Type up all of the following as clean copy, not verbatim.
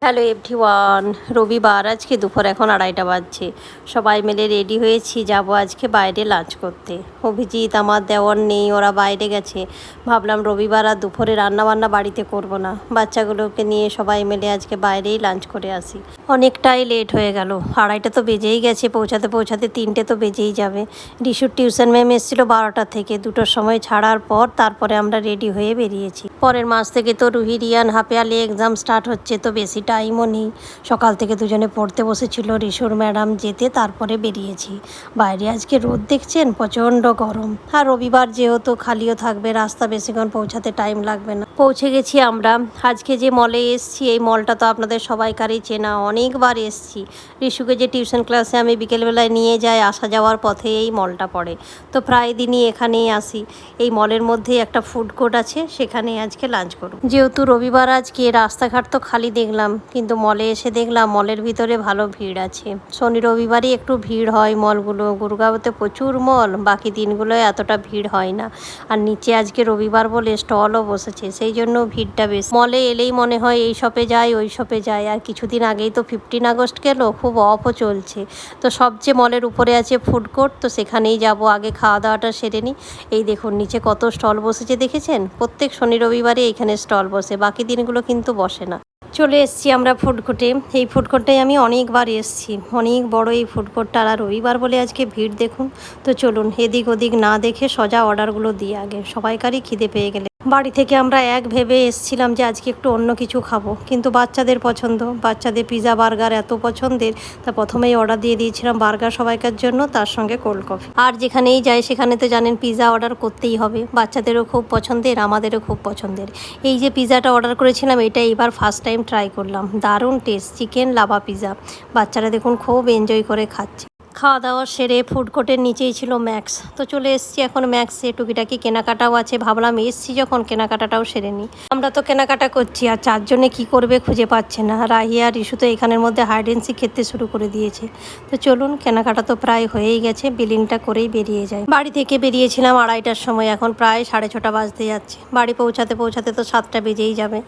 Hello everyone, রবিবার আজকে দুপুর এখন 2:30 বাজছে। সবাই মিলে রেডি হয়েছি, যাব আজকে বাইরে লাঞ্চ করতে। অভিজিৎ আমার দেওর নেই, ওরা বাইরে গেছে। ভাবলাম রবিবার আর দুপুরে রান্নাবান্না বাড়িতে করব না, বাচ্চাগুলোকে নিয়ে সবাই মিলে আজকে বাইরেই লাঞ্চ করে আসি। অনেকটাই লেট হয়ে গেল, 2:30 তো বেজেই গেছে, পৌঁছাতে 3টে তো বেজেই যাবে। রিশুর টিউশন ম্যাম এসেছিলো 12টা থেকে, 2টোর সময় ছাড়ার পর তারপরে আমরা রেডি হয়ে বেরিয়েছি। পরের মাস থেকে তো Ruhi Riyan half yearly exam start হচ্ছে, তো বেশি টাইমও নেই। সকাল থেকে দুজনে পড়তে বসেছিল, রিশুর ম্যাডাম যেতে তারপরে বেরিয়েছি। বাইরে আজকে রোদ দেখছেন, প্রচণ্ড গরম। আর রবিবার যেহেতু খালিও থাকবে, রাস্তা বেশিক্ষণ পৌঁছাতে টাইম লাগবে না। পৌঁছে গেছি আমরা। আজকে যে মলে এসছি, এই মলটা তো আপনাদের সবাইকারই চেনা, অনেকবার এসছি। রিশুকে যে টিউশন ক্লাসে আমি বিকেলবেলায় নিয়ে যাই, আসা যাওয়ার পথে এই মলটা পড়ে, তো প্রায় দিনই এখানেই আসি। এই মলের মধ্যেই একটা ফুড কোর্ট আছে, সেখানেই আজকে লাঞ্চ করব। যেহেতু রবিবার আজকে, রাস্তাঘাট তো খালি দেখলাম, কিন্তু মলে এসে দেখলাম মলের ভিতরে ভালো ভিড় আছে। শনি রবিবারই একটু ভিড় হয় মলগুলো, গুরগাঁওতে প্রচুর মল, বাকি দিনগুলোয় এতটা ভিড় হয় না। আর নিচে আজকে রবিবার বলে স্টলও বসেছে, সেই জন্য ভিড়টা বেশি। মলে এলেই মনে হয় এই শপে যাই ওই শপে যাই। আর কিছুদিন আগেই তো 15 আগস্ট গেল, খুব অফও চলছে। তো সবচেয়ে মলের উপরে আছে ফুড কোর্ট, তো সেখানেই যাব। আগে খাওয়া দাওয়াটা সেরে নিই। এই দেখুন নিচে কত স্টল বসেছে দেখেছেন, প্রত্যেক শনি রবিবারে এখানে স্টল বসে, বাকি দিনগুলো কিন্তু বসে না। চলে এসেছি আমরা ফুড কোর্টে। এই ফুড কোর্টে আমি অনেকবার এসেছি, অনেক বড় এই ফুড কোর্টটা। আর রবিবার বলে আজকে ভিড় দেখুন। তো চলুন এদিক ওদিক না দেখে সোজা অর্ডারগুলো দিয়ে আগে, সবাইকারই খিদে পেয়ে গেলে। বাড়ি থেকে আমরা এক ভেবে এসেছিলাম যে আজকে একটু অন্য কিছু খাবো, কিন্তু বাচ্চাদের পছন্দ, বাচ্চাদের পিৎজা বার্গার এত পছন্দের, তা প্রথমেই অর্ডার দিয়ে দিয়েছিলাম বার্গার সবাইকার জন্য, তার সঙ্গে কোল্ড কফি। আর যেখানেই যাই সেখানে তো জানেন পিৎজা অর্ডার করতেই হবে, বাচ্চাদেরও খুব পছন্দের, আমাদেরও খুব পছন্দের। এই যে পিৎজাটা অর্ডার করেছিলাম, এটা এবার ফার্স্ট টাইম ট্রাই করলাম, দারুণ টেস্ট, চিকেন লাভা পিৎজা। বাচ্চারা দেখুন খুব এনজয় করে খাচ্ছে। খাওয়া দাওয়া সেরে ফুড কোর্টের নিচেই ছিল ম্যাক্স, তো চলে এসেছি এখন ম্যাক্সে। টুকিটাকি কেনাকাটাও আছে, ভাবলাম এসছি যখন কেনাকাটাটাও সেরে নিই। আমরা তো কেনাকাটা করছি, আর চারজনে কি করবে খুঁজে পাচ্ছে না। রাহিয়া আর ইস্যু তো এখানের মধ্যে হাইড অ্যান্ড সিক খেলতে শুরু করে দিয়েছে। তো চলুন, কেনাকাটা তো প্রায় হয়েই গেছে, বিলিংটা করেই বেরিয়ে যায়। বাড়ি থেকে বেরিয়েছিলাম 2:30টার সময়, এখন প্রায় 6:30 বাজতে যাচ্ছে। বাড়ি পৌঁছাতে পৌঁছাতে তো 7টা বেজেই যাবে।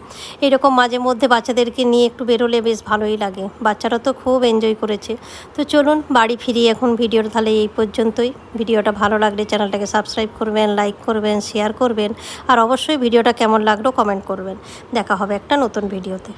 এরকম মাঝে মধ্যে বাচ্চাদেরকে নিয়ে একটু বেরোলে বেশ ভালোই লাগে, বাচ্চারা তো খুব এনজয় করেছে। তো চলুন বাড়ি ফিরি এখন। ভিডিওটা তাহলে এই পর্যন্তই। ভিডিওটা ভালো লাগলে চ্যানেলটাকে সাবস্ক্রাইব করবেন, লাইক করবেন, শেয়ার করবেন, আর অবশ্যই ভিডিওটা কেমন লাগলো কমেন্ট করবেন। দেখা হবে একটা নতুন ভিডিওতে।